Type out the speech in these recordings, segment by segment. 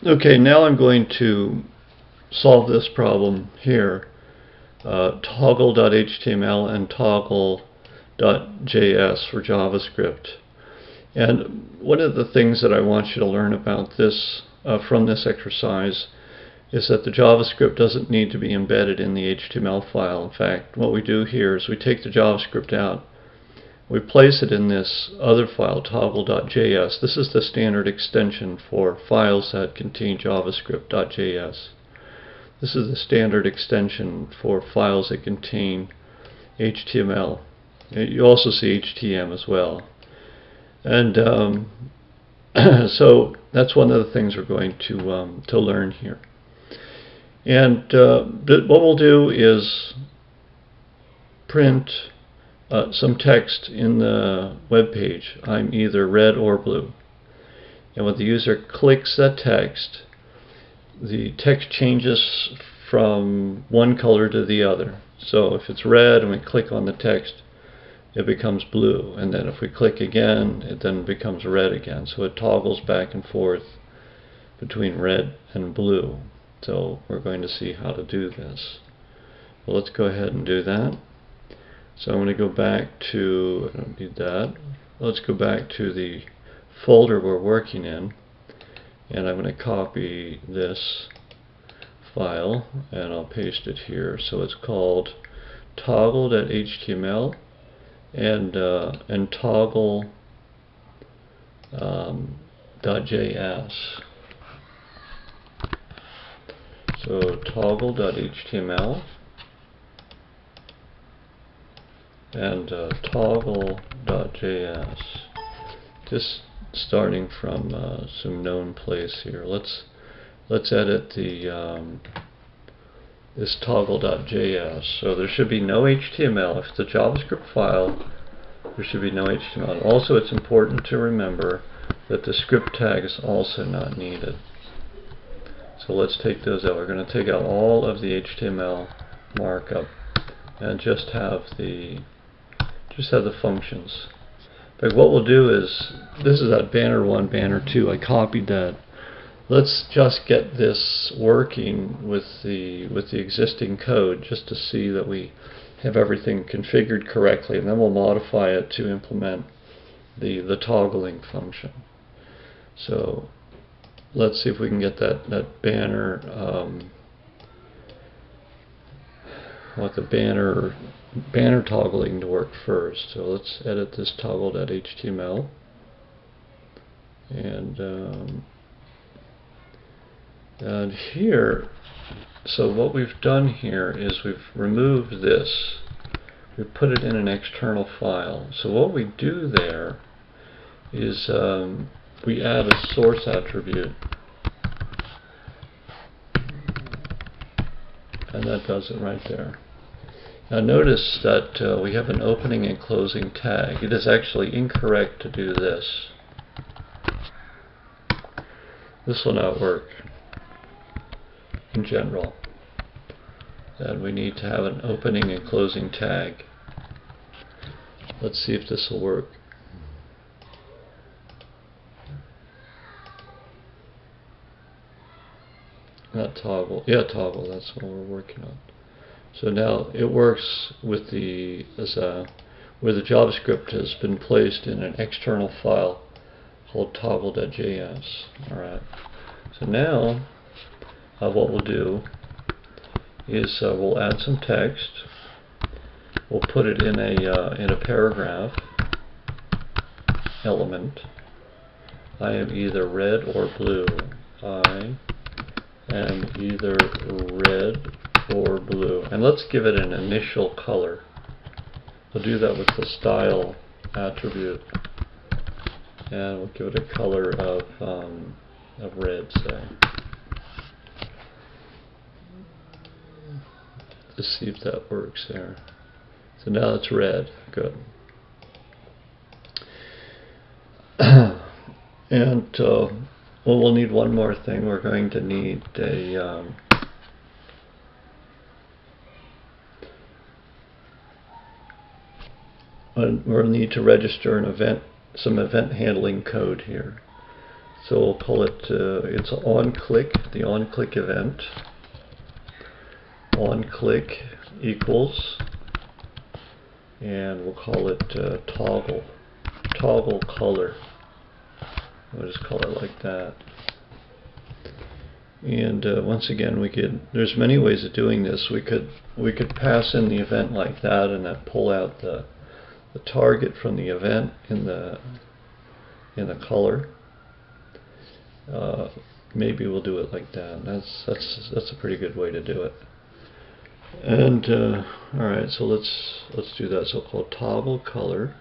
Okay, now I'm going to solve this problem here, toggle.html and toggle.js for JavaScript. And one of the things that I want you to learn about this from this exercise is that the JavaScript doesn't need to be embedded in the HTML file. In fact, what we do here is we take the JavaScript out, we place it in this other file, toggle.js. This is the standard extension for files that contain javascript.js. This is the standard extension for files that contain HTML. You also see HTML as well. And so that's one of the things we're going to learn here. And what we'll do is print some text in the web page. I'm either red or blue. And when the user clicks that text, the text changes from one color to the other. So if it's red and we click on the text, it becomes blue. And then if we click again, it then becomes red again. So it toggles back and forth between red and blue. So we're going to see how to do this. Well, let's go ahead and do that. So I'm going to go back to, I don't need that. Let's go back to the folder we're working in, and I'm going to copy this file and I'll paste it here. So it's called toggle.html and toggle.js. So toggle.html and toggle.js. Just starting from some known place here. Let's edit the this toggle.js. So there should be no HTML. If it's a JavaScript file, there should be no HTML. And also, it's important to remember that the script tag is also not needed. So let's take those out. We're going to take out all of the HTML markup and just have the functions. But what we'll do is, this is at banner 1, banner 2. I copied that. Let's just get this working with the existing code, just to see that we have everything configured correctly, and then we'll modify it to implement the toggling function. So let's see if we can get that banner, the banner toggling to work first. So let's edit this toggle.html, and here, so what we've done here is we've removed this. We've put it in an external file. So what we do there is we add a source attribute, and that does it right there. Now notice that we have an opening and closing tag. It is actually incorrect to do this. This will not work in general. And we need to have an opening and closing tag. Let's see if this will work. Not toggle. Yeah, toggle. That's what we're working on. So now it works with where the JavaScript has been placed in an external file called toggle.js. Alright. So now what we'll do is we'll add some text. We'll put it in a paragraph element. I am either red or blue. I am either red or blue. And let's give it an initial color. We'll do that with the style attribute. And we'll give it a color of red, say. Let's see if that works there. So now it's red. Good. And well, we'll need one more thing. We're going to need we'll need to register an event, some event handling code here. So we'll call it, it's on-click, the on-click event. On-click equals, and we'll call it toggle color. We'll just call it like that. And once again, there's many ways of doing this. We could pass in the event like that and then pull out the target from the event in the color. Maybe we'll do it like that. That's a pretty good way to do it. And all right, so let's do that. So called toggle color.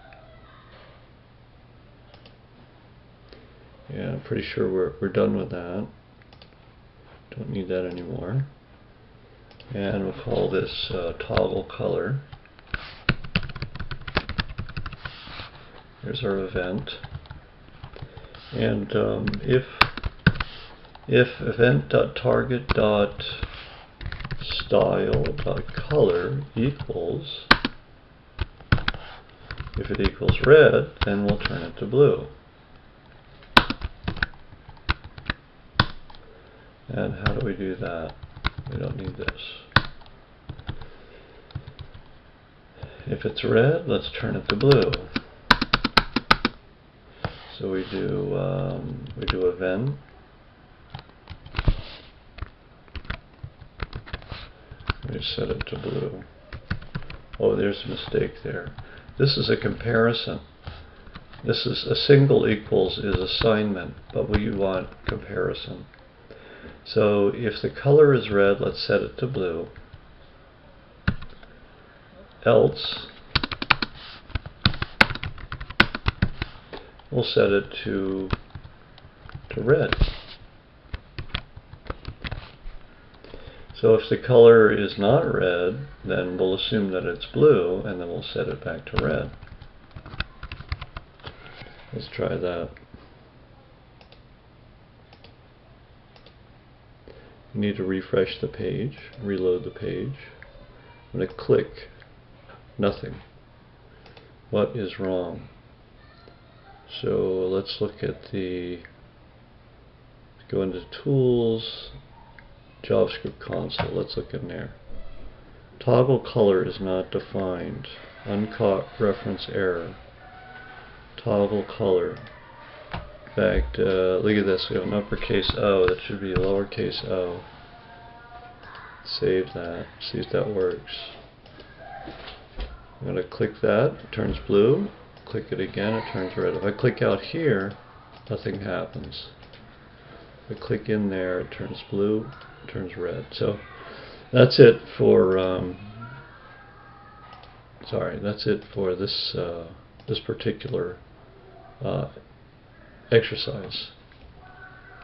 Yeah, I'm pretty sure we're done with that. Don't need that anymore. And we'll call this toggle color. Here's our event. And if event.target.style.color equals, if it equals red, then we'll turn it to blue. And how do we do that? We don't need this. If it's red, let's turn it to blue. So we do event. We set it to blue. Oh, there's a mistake there. This is a comparison. This is a single equals is assignment, but we want comparison. So if the color is red, let's set it to blue. Else, we'll set it to red. So if the color is not red, then we'll assume that it's blue, and then we'll set it back to red. Let's try that. You need to refresh the page, reload the page. I'm going to click nothing. What is wrong? So let's look at go into Tools, JavaScript console. Let's look in there. Toggle color is not defined. Uncaught reference error. Toggle color. In fact, look at this. We have an uppercase O. That should be a lowercase o. Save that. See if that works. I'm going to click that. It turns blue. Click it again. It turns red. If I click out here, nothing happens. If I click in there, it turns blue. It turns red. So that's it for that's it for this this particular exercise.